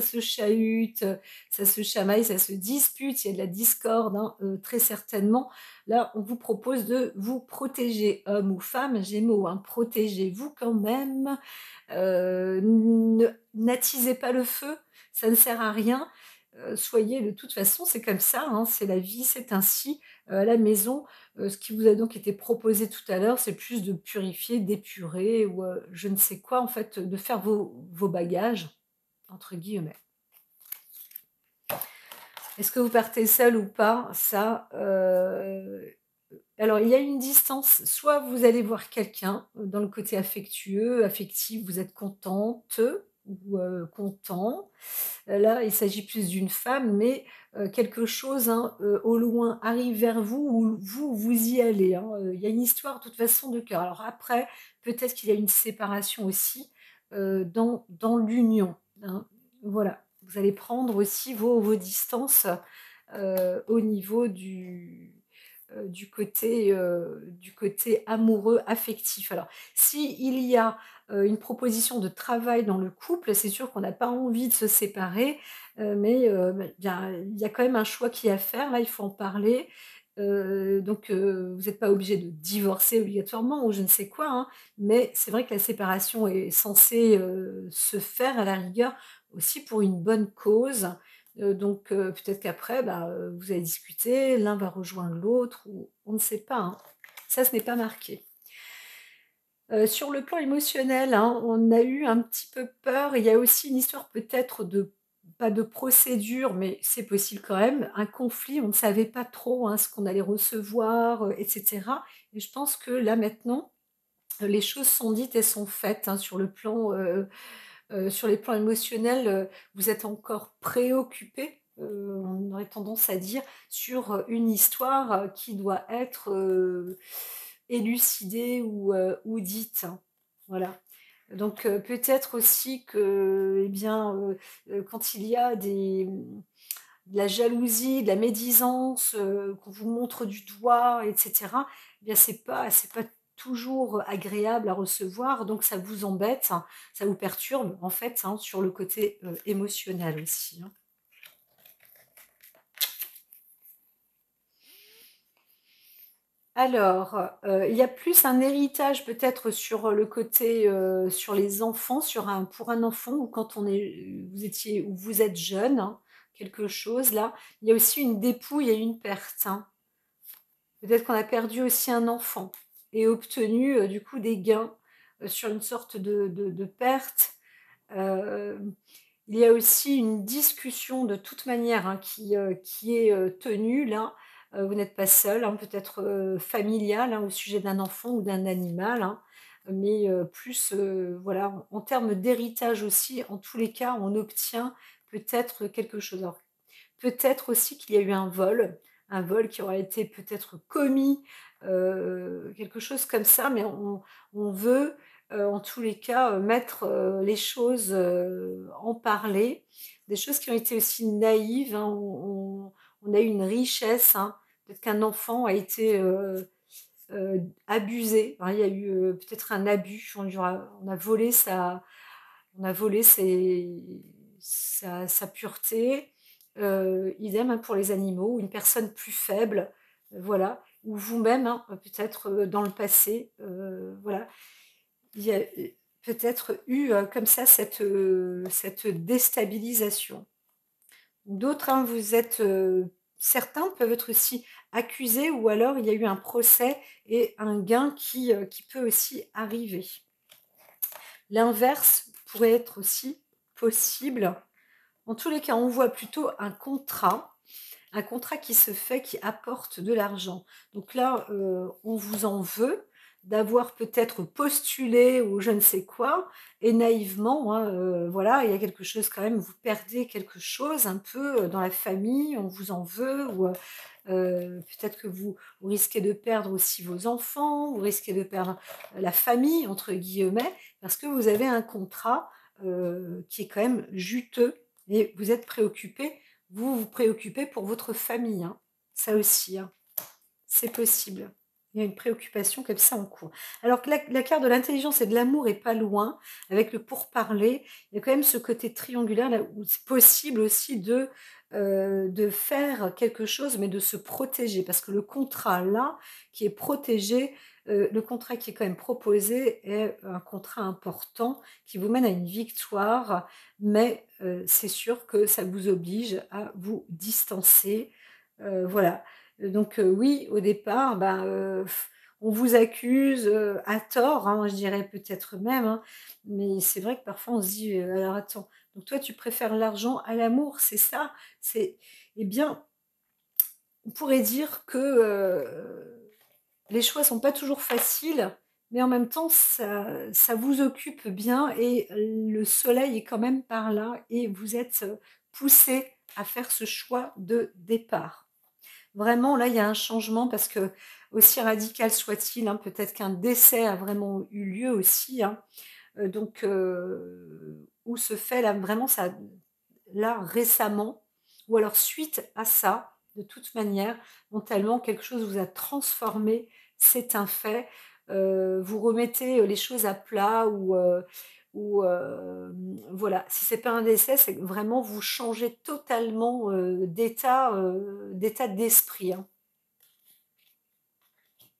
se chahute, ça se chamaille, ça se dispute, il y a de la discorde, hein, très certainement. Là, on vous propose de vous protéger, homme ou femme, Gémeaux, hein, protégez-vous quand même. N'attisez pas le feu, ça ne sert à rien. Soyez de toute façon, c'est comme ça, hein, c'est la vie, c'est ainsi. À la maison, ce qui vous a donc été proposé tout à l'heure, c'est plus de purifier, d'épurer ou je ne sais quoi, en fait, de faire vos «bagages» entre guillemets. Est-ce que vous partez seul ou pas? Ça, alors il y a une distance, soit vous allez voir quelqu'un, dans le côté affectueux, affectif, vous êtes contente ou content. Là, il s'agit plus d'une femme, mais quelque chose, hein, au loin arrive vers vous ou vous y allez, hein, il y a une histoire de toute façon de cœur. Alors après, peut-être qu'il y a une séparation aussi, dans l'union, hein. Voilà, vous allez prendre aussi vos distances, au niveau du côté amoureux, affectif. Alors, s'il y a, une proposition de travail dans le couple, c'est sûr qu'on n'a pas envie de se séparer, mais il y a quand même un choix qui est à faire. Là, il faut en parler, donc vous n'êtes pas obligé de divorcer obligatoirement ou je ne sais quoi, hein, mais c'est vrai que la séparation est censée, se faire à la rigueur aussi pour une bonne cause. Donc peut-être qu'après, bah, vous allez discuter, l'un va rejoindre l'autre ou on ne sait pas, hein. Ça, ce n'est pas marqué. Sur le plan émotionnel, hein, on a eu un petit peu peur. Il y a aussi une histoire peut-être de pas de procédure, mais c'est possible quand même, un conflit. On ne savait pas trop, hein, ce qu'on allait recevoir, et cetera et je pense que là, maintenant, les choses sont dites et sont faites, hein, sur les plans émotionnels, vous êtes encore préoccupé, on aurait tendance à dire, sur, une histoire, qui doit être, élucidée ou dite, hein. Voilà. Donc, peut-être aussi que, eh bien, quand il y a de la jalousie, de la médisance, qu'on vous montre du doigt et cetera, eh bien c'est pas toujours agréable à recevoir, donc ça vous embête, hein, ça vous perturbe en fait, hein, sur le côté, émotionnel aussi, hein. Alors, il y a plus un héritage peut-être sur le côté, sur les enfants, pour un enfant ou quand on est vous étiez ou vous êtes jeune, hein, quelque chose là. Il y a aussi une dépouille et une perte, hein. Peut-être qu'on a perdu aussi un enfant et obtenu, du coup des gains, sur une sorte de perte. Hem, il y a aussi une discussion de toute manière, hein, qui est, tenue là. Vous n'êtes pas seul, hein, peut-être, familiale, hein, au sujet d'un enfant ou d'un animal, hein, mais plus, voilà, en termes d'héritage aussi, en tous les cas, on obtient peut-être quelque chose. Alors peut-être aussi qu'il y a eu un vol qui aura été peut-être commis, quelque chose comme ça, mais on veut, en tous les cas, mettre, les choses, en parler. Des choses qui ont été aussi naïves, hein, on a eu une richesse, hein. Peut-être qu'un enfant a été, abusé, hein, il y a eu, peut-être un abus, on a volé sa pureté, idem, hein, pour les animaux ou une personne plus faible, voilà, ou vous-même, hein, peut-être, dans le passé, voilà. Il y a, peut-être eu, comme ça cette déstabilisation. D'autres, hein, vous êtes, certains peuvent être aussi accusés ou alors il y a eu un procès et un gain qui peut aussi arriver. L'inverse pourrait être aussi possible. En tous les cas, on voit plutôt un contrat qui se fait, qui apporte de l'argent. Donc là, on vous en veut d'avoir peut-être postulé ou je ne sais quoi et naïvement, hein, voilà, il y a quelque chose quand même, vous perdez quelque chose un peu, dans la famille, on vous en veut ou peut-être que vous risquez de perdre aussi vos enfants, vous risquez de perdre, «la famille» entre guillemets, parce que vous avez un contrat, qui est quand même juteux et vous êtes préoccupé, vous vous préoccupez pour votre famille, hein. Ça aussi, hein, c'est possible. Il y a une préoccupation comme ça en cours. Alors que la carte de l'intelligence et de l'amour est pas loin, avec le pourparler, il y a quand même ce côté triangulaire là où c'est possible aussi de faire quelque chose, mais de se protéger. Parce que le contrat là, qui est protégé, le contrat qui est quand même proposé est un contrat important qui vous mène à une victoire, mais c'est sûr que ça vous oblige à vous distancer, voilà. Donc oui, au départ, ben, on vous accuse, à tort, hein, je dirais peut-être même, hein, mais c'est vrai que parfois on se dit: «Alors attends, donc toi tu préfères l'argent à l'amour, c'est ça?» c'est eh bien, on pourrait dire que, les choix sont pas toujours faciles, mais en même temps ça vous occupe bien et le soleil est quand même par là et vous êtes, poussés à faire ce choix de départ. Vraiment, là, il y a un changement parce que, aussi radical soit-il, hein, peut-être qu'un décès a vraiment eu lieu aussi, hein, donc où se fait là vraiment ça là récemment ou alors suite à ça, de toute manière, mentalement quelque chose vous a transformé, c'est un fait. Vous remettez, les choses à plat ou voilà. Si c'est pas un décès, c'est que vraiment vous changez totalement, d'état d'esprit, hein.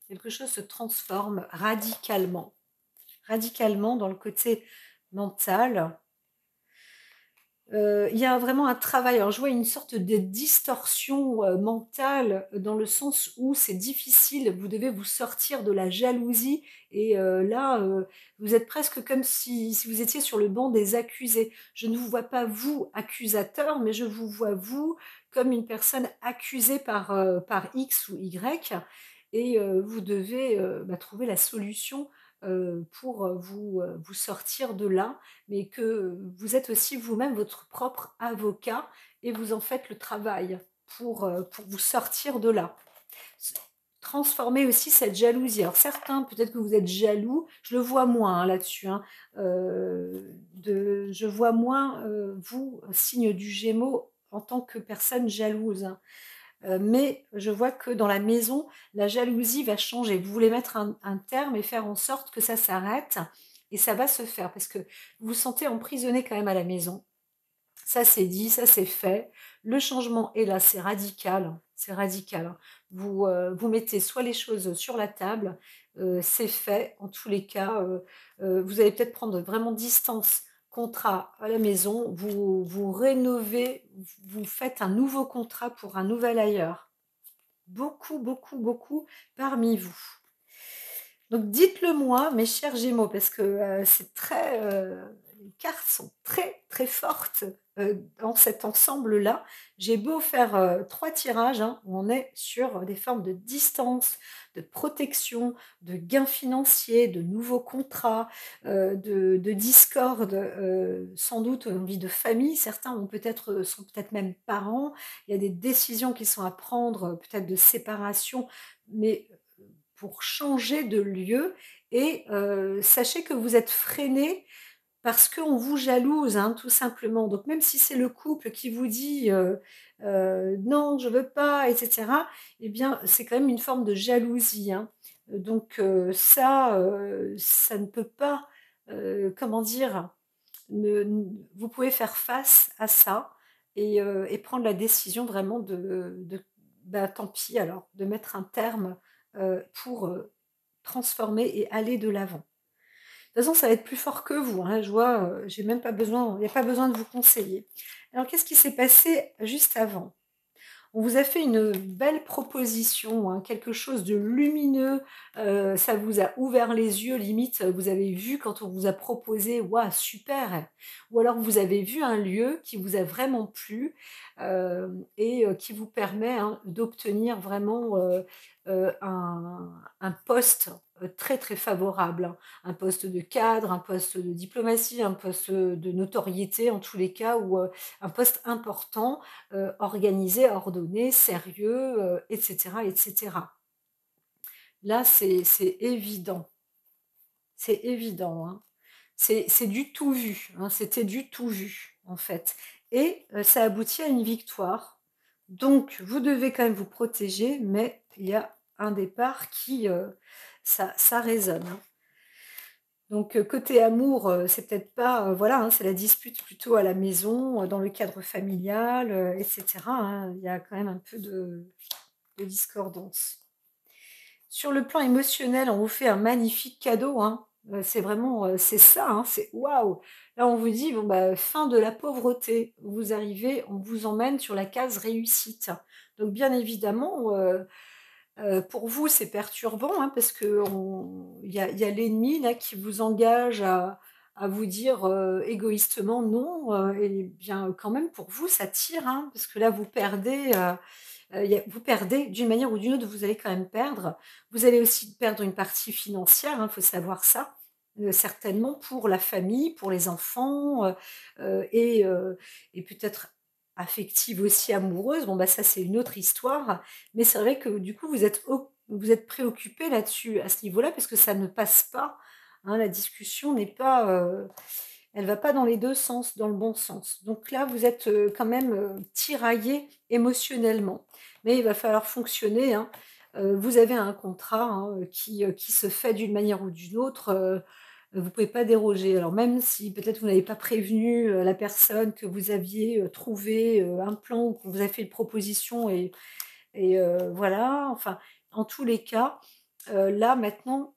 Quelque chose se transforme radicalement. Radicalement dans le côté mental. Il y a vraiment un travail. Alors je vois une sorte de distorsion, mentale, dans le sens où c'est difficile, vous devez vous sortir de la jalousie et là, vous êtes presque comme si vous étiez sur le banc des accusés. Je ne vous vois pas vous accusateur, mais je vous vois vous comme une personne accusée par X ou Y et vous devez, bah, trouver la solution, pour, vous sortir de là mais que vous êtes aussi vous-même votre propre avocat et vous en faites le travail pour vous sortir de là. S Transformer aussi cette jalousie. Alors certains, peut-être que vous êtes jaloux, je le vois moins, hein, là-dessus, hein, je vois moins, vous, signe du Gémeaux, en tant que personne jalouse, hein. Mais je vois que dans la maison, la jalousie va changer. Vous voulez mettre un terme et faire en sorte que ça s'arrête et ça va se faire parce que vous vous sentez emprisonné quand même à la maison. Ça, c'est dit, ça, c'est fait. Le changement est là, c'est radical, hein, c'est radical, hein. Vous mettez soit les choses sur la table, c'est fait. En tous les cas, vous allez peut-être prendre vraiment distance, contrat à la maison, vous rénovez, vous faites un nouveau contrat pour un nouvel ailleurs. Beaucoup, beaucoup, beaucoup parmi vous. Donc dites-le moi, mes chers Gémeaux, parce que, c'est très, les cartes sont très, très fortes, dans cet ensemble-là. J'ai beau faire, 3 tirages, hein, on est sur des formes de distance, de protection, de gains financiers, de nouveaux contrats, de discorde, sans doute en vie de famille. Certains ont peut-être, sont peut-être même parents. Il y a des décisions qui sont à prendre, peut-être de séparation, mais pour changer de lieu et sachez que vous êtes freinés parce qu'on vous jalouse, hein, tout simplement. Donc même si c'est le couple qui vous dit, «Non, je veux pas» et cetera, eh bien, c'est quand même une forme de jalousie, hein. Donc ça ne peut pas, comment dire? Vous pouvez faire face à ça et prendre la décision vraiment de bah, tant pis alors, de mettre un terme, pour, transformer et aller de l'avant. De toute façon, ça va être plus fort que vous, hein, je vois, j'ai même pas besoin il n'y a pas besoin de vous conseiller. Alors qu'est-ce qui s'est passé juste avant? On vous a fait une belle proposition, hein, quelque chose de lumineux, ça vous a ouvert les yeux, limite, vous avez vu quand on vous a proposé: «Waouh, super!» ou alors vous avez vu un lieu qui vous a vraiment plu, et qui vous permet, hein, d'obtenir vraiment, un poste, très, très favorable, hein. Un poste de cadre, un poste de diplomatie, un poste, de notoriété en tous les cas ou, un poste important, organisé, ordonné, sérieux, et cetera et cetera. Là, c'est évident, c'est évident, hein. C'est du tout vu, hein, c'était du tout vu, en fait et ça aboutit à une victoire. Donc vous devez quand même vous protéger, mais il y a un départ qui, ça résonne, hein. Donc côté amour, c'est peut-être pas, voilà, hein, c'est la dispute plutôt à la maison, dans le cadre familial, et cetera, hein. Il y a quand même un peu de discordance. Sur le plan émotionnel, on vous fait un magnifique cadeau, hein. C'est vraiment, c'est ça, hein, c'est waouh! Là, on vous dit: «Bon, bah, fin de la pauvreté». Vous arrivez, on vous emmène sur la case réussite. Donc bien évidemment, pour vous, c'est perturbant, hein, parce qu'on il y a l'ennemi là qui vous engage à vous dire, égoïstement non, et bien, quand même pour vous ça tire, hein, parce que là vous perdez, vous perdez d'une manière ou d'une autre, vous allez quand même perdre. Vous allez aussi perdre une partie financière, il faut savoir ça, certainement pour la famille, pour les enfants, et peut-être affective aussi, amoureuse. Bon, bah, ça, c'est une autre histoire, mais c'est vrai que du coup, vous êtes préoccupés là-dessus, à ce niveau-là, parce que ça ne passe pas, hein. La discussion n'est pas, elle va pas dans les 2 sens, dans le bon sens. Donc là, vous êtes, quand même, tiraillés émotionnellement. Mais il va falloir fonctionner, hein. Vous avez un contrat, hein, qui se fait d'une manière ou d'une autre, vous pouvez pas déroger. Alors même si peut-être vous n'avez pas prévenu, la personne que vous aviez, trouvé, un plan ou qu'on vous a fait une proposition et voilà, enfin, en tous les cas, là maintenant,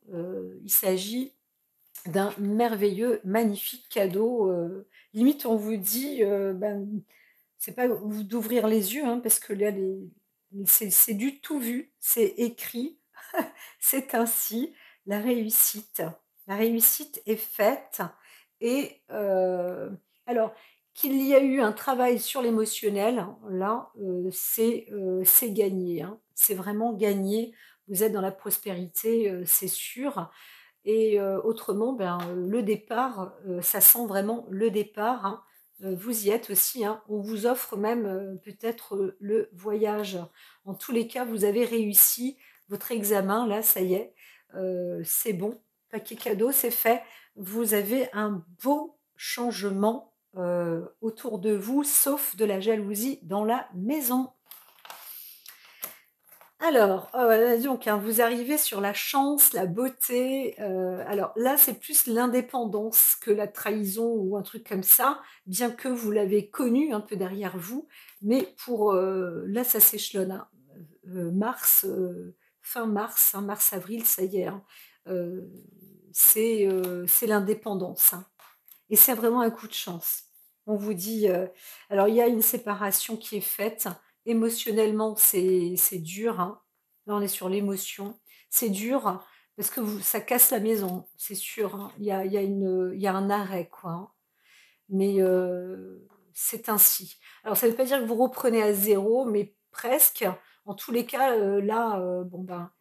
il s'agit d'un merveilleux, magnifique cadeau, limite on vous dit, ben, c'est pas vous d'ouvrir les yeux, hein, parce que là c'est du tout vu, c'est écrit, c'est ainsi, la réussite. La réussite est faite et alors qu'il y a eu un travail sur l'émotionnel, là, c'est gagné, hein. C'est vraiment gagné. Vous êtes dans la prospérité, c'est sûr et autrement, ben, le départ, ça sent vraiment le départ, hein. Vous y êtes aussi, hein. On vous offre même, peut-être, le voyage. En tous les cas, vous avez réussi votre examen là, ça y est, c'est bon. Paquet cadeau, c'est fait. Vous avez un beau changement, autour de vous, sauf de la jalousie dans la maison. Alors, donc, hein, vous arrivez sur la chance, la beauté, alors là, c'est plus l'indépendance que la trahison ou un truc comme ça, bien que vous l'avez connu un peu derrière vous, mais pour, là, ça s'échelonne, hein. Mars, fin mars, hein, mars-avril, ça y est, hein, heu, c'est l'indépendance, hein, et c'est vraiment un coup de chance. On vous dit, alors il y a une séparation qui est faite. Émotionnellement, c'est dur, hein. Là, on est sur l'émotion. C'est dur parce que vous ça casse la maison, c'est sûr, hein. Il y a un arrêt, quoi, hein. Mais, c'est ainsi. Alors ça ne veut pas dire que vous reprenez à zéro, mais presque. En tous les cas, là, bon, ben,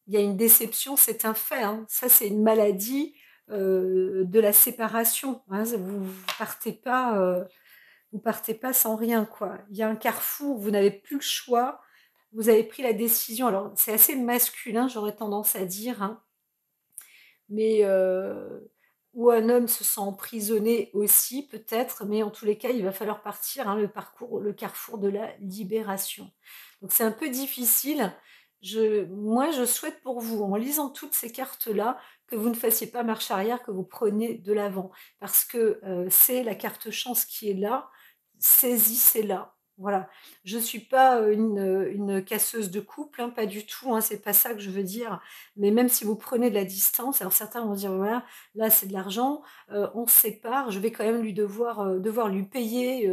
il y a une déception, c'est un fait, hein. Ça, c'est une maladie, de la séparation, hein. Vous partez pas sans rien, quoi. Il y a un carrefour, vous n'avez plus le choix, vous avez pris la décision. Alors, c'est assez masculin, j'aurais tendance à dire, hein, mais ou un homme se sent emprisonné aussi peut-être, mais en tous les cas, il va falloir partir, hein, le carrefour de la libération. Donc c'est un peu difficile. Moi, je souhaite pour vous, en lisant toutes ces cartes-là, que vous ne fassiez pas marche arrière, que vous preniez de l'avant. Parce que c'est la carte chance qui est là, saisissez-la. Voilà. Je suis pas une casseuse de couple, hein, pas du tout, hein, c'est pas ça que je veux dire. Mais même si vous prenez de la distance, alors certains vont dire: «Voilà, là c'est de l'argent, on se sépare, je vais quand même devoir lui payer,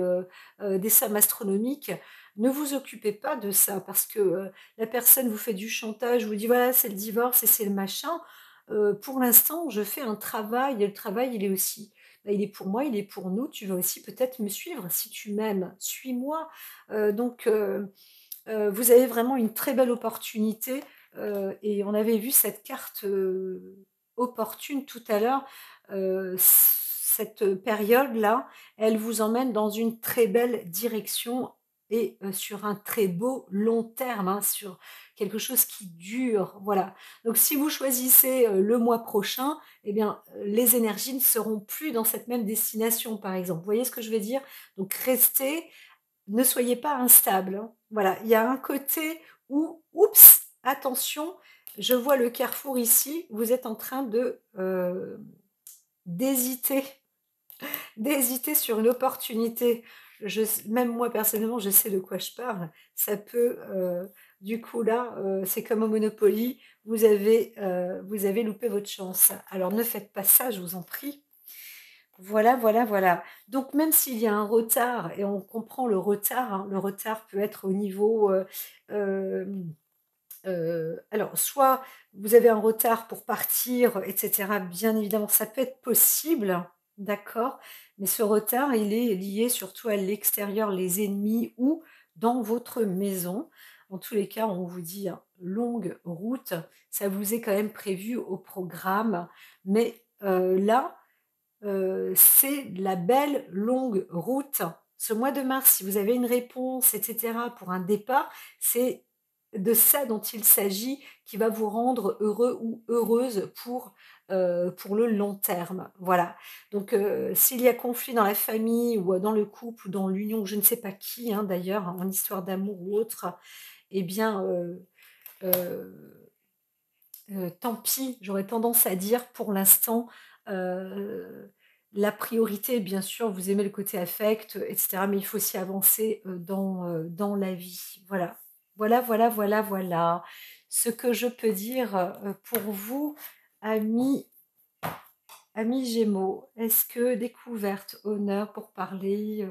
des sommes astronomiques». Ne vous occupez pas de ça parce que, la personne vous fait du chantage, vous dit: «Voilà, c'est le divorce et c'est le machin». Pour l'instant, je fais un travail et le travail, il est aussi, bah, il est pour moi, il est pour nous. Tu vas aussi peut-être me suivre. Si tu m'aimes, suis-moi. Donc vous avez vraiment une très belle opportunité, et on avait vu cette carte, opportune tout à l'heure. Cette période-là, elle vous emmène dans une très belle direction et sur un très beau long terme, hein, sur quelque chose qui dure, voilà. Donc si vous choisissez, le mois prochain, eh bien, les énergies ne seront plus dans cette même destination, par exemple. Vous voyez ce que je veux dire? Donc restez, ne soyez pas instable, hein. Voilà, il y a un côté où, oups, attention, je vois le carrefour ici, vous êtes en train d'hésiter, d'hésiter sur une opportunité. Même moi personnellement, je sais de quoi je parle. Ça peut, du coup là, c'est comme au Monopoly, vous avez loupé votre chance. Alors ne faites pas ça, je vous en prie. Voilà, voilà, voilà. Donc même s'il y a un retard et on comprend le retard, hein, le retard peut être au niveau, hem, alors soit vous avez un retard pour partir et cetera, bien évidemment, ça peut être possible, d'accord? Mais ce retard, il est lié surtout à l'extérieur, les ennemis ou dans votre maison. En tous les cas, on vous dit, hein, longue route, ça vous est quand même prévu au programme, mais là, c'est la belle longue route. Ce mois de mars, si vous avez une réponse et cetera pour un départ, c'est de ça dont il s'agit qui va vous rendre heureux ou heureuse pour le long terme. Voilà. Donc s'il y a conflit dans la famille ou dans le couple ou dans l'union, je ne sais pas qui, hein, d'ailleurs, en histoire d'amour ou autre, eh bien, heu tant pis, j'aurais tendance à dire pour l'instant, heu, la priorité, bien sûr, vous aimez le côté affect, et cetera, mais il faut aussi avancer, dans la vie. Voilà. Voilà, voilà, voilà, voilà. Ce que je peux dire, pour vous, amis amis Gémeaux. Est-ce que découverte, honneur, pour parler,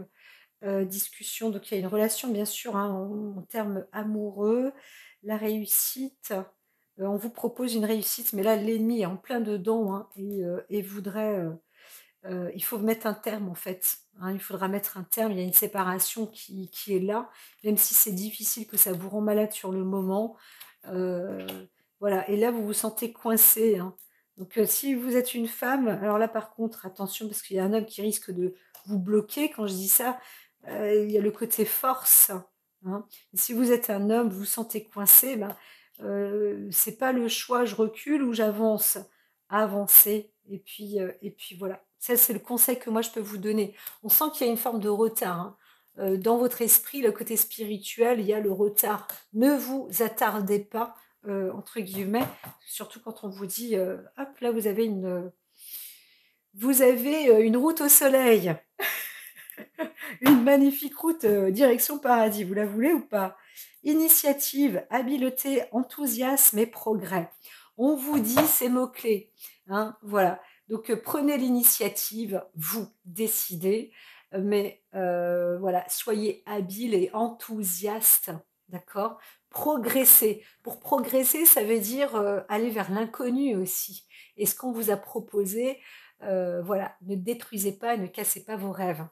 discussion, donc il y a une relation bien sûr, hein, en termes amoureux, la réussite, on vous propose une réussite, mais là l'ennemi est en plein dedans, hein, et voudrait, il faut mettre un terme en fait, hein, il faudra mettre un terme. Il y a une séparation qui est là, même si c'est difficile, que ça vous rend malade sur le moment, heu, voilà, et là vous vous sentez coincé, hein. Donc si vous êtes une femme, alors là par contre attention parce qu'il y a un homme qui risque de vous bloquer. Quand je dis ça, il y a le côté force, hein. Si vous êtes un homme, vous vous sentez coincé, ben, c'est pas le choix, je recule ou j'avance. Avancez et puis voilà. Ça, c'est le conseil que moi je peux vous donner. On sent qu'il y a une forme de retard, hein. dans votre esprit, le côté spirituel, il y a le retard. Ne vous attardez pas, entre guillemets, surtout quand on vous dit, hop, là, vous avez une route au soleil, une magnifique route direction paradis. Vous la voulez ou pas? Initiative, habileté, enthousiasme et progrès. On vous dit ces mots-clés. Hein, voilà. Donc prenez l'initiative, vous décidez, mais voilà, soyez habile et enthousiaste, d'accord? Progressez. Pour progresser, ça veut dire aller vers l'inconnu aussi. Et ce qu'on vous a proposé, voilà, ne détruisez pas, ne cassez pas vos rêves.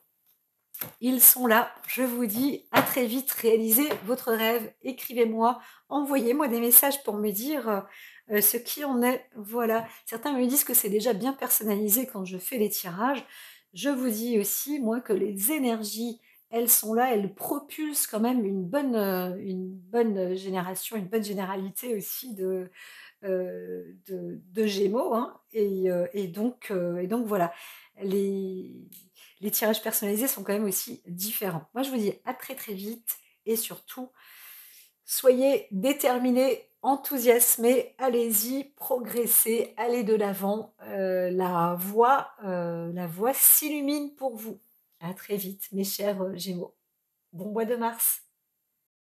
Ils sont là, je vous dis à très vite, réalisez votre rêve, écrivez-moi, envoyez-moi des messages pour me dire ce qui en est. Voilà, certains me disent que c'est déjà bien personnalisé quand je fais les tirages. Je vous dis aussi, moi, que les énergies, elles sont là, elles propulsent quand même une bonne génération, une bonne généralité aussi de Gémeaux, hein. Et donc voilà, les, les tirages personnalisés sont quand même aussi différents. Moi, je vous dis à très très vite et surtout, soyez déterminés, enthousiasmés, allez-y, progressez, allez de l'avant. La voie s'illumine pour vous. À très vite, mes chers Gémeaux. Bon mois de mars.